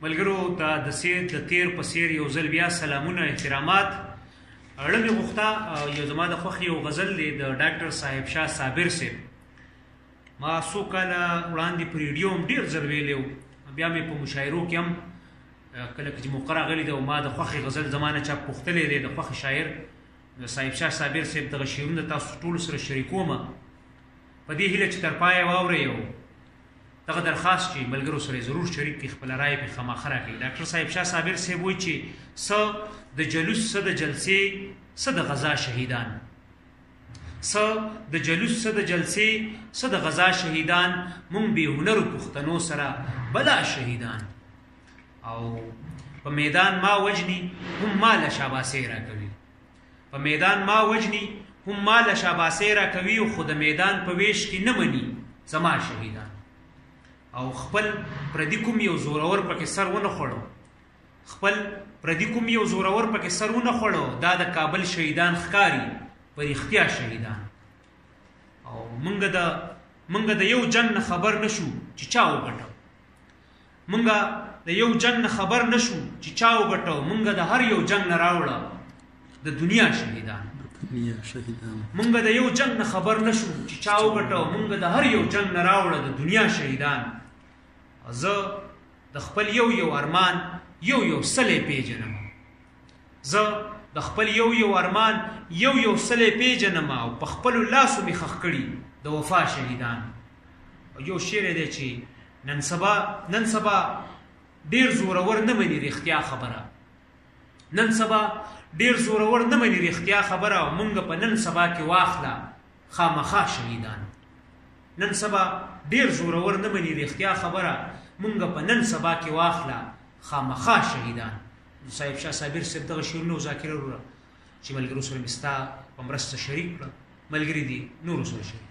ملګرو ته د تیر په څیر یو ځل بیا سلامونه احترامات. اړه مې غوښته یو زما د خوښې یو غزل دی د ډاکټر صاحب شاه صابر صاحب. ما څو کاله وړاندې په ریډیو هم ډېر ځل ویلی و، بیا مې په مشاعرو کې هم کله چې موقع راغلی ده او ما د خوښې غزل زما نه چا پوښتلی دی د خوښې شاعر د صاحب شاه صابر صاحب دغه شعرونه تاسو ټولو سره شریکومه په دې هیله چې تر پایه واورئ او دغه درخواست چې ملګرو سره ضرور شریک کړي، خپله رایه پرې خامخا راکړي. ډاکټر صاحب شاه صابر صاحب وایي چې څه د جلوس څه د جلسې څه د غزا شهیدان، څه د جلوس څه د جلسې څه د غزا شهیدان، مونږ بې هنرو پښتنو سره بلا شهیدان. او په میدان ما وجني هم ما له شاباسۍ راکوي، په میدان ما وجني هم ما له شاباسۍ راکوي، خو د میدان په ویش کې نه مني زما شهیدان. او خپل پردي کوم یو زورور پکې سر ونه خوړو، خپل پردي کوم یو زورور پکې سر ونه خوړو، دا د کابل شهیدان ښکاري په رښتیا شهیدان. او مونږ د یو جنګ نه خبر نشو چې چا وګټو، مونږ د یو جنګ نه خبر نشو چې چا وګټو، مونږ د هر یو جنګ نه راوړه د دنیا شهیدان. مونږ د یو جنګ نه خبر نشو چې چا وګټو، مونږ د هر یو جنګ نه راوړه د دنیا شهیدان. زه د خپل یو ارمان یو سلی پیژنم، زه د خپل یو ارمان یو سلی پیژنم، او په خپلو لاسو مې ښخ کړي د وفا شهیدان. یو شعر دی چې نن سبا ډېر زورور نه مني رښتیا خبره، نن سبا ډېر زورور نه مني رښتیا خبره، او مونږ په نن سبا کې واخله خامخا شهیدان. نن سبا ډېر زورور نه مني رښتیا خبره، مونږ په نن سبا کې واخله خامخا شهیدان. صاحب شاه صابر صاحب دغه شعرونه وذاکره وروره چې ملګرو سره مې ستا په مرسته شریک کړه، ملګري دي نورو سره شریک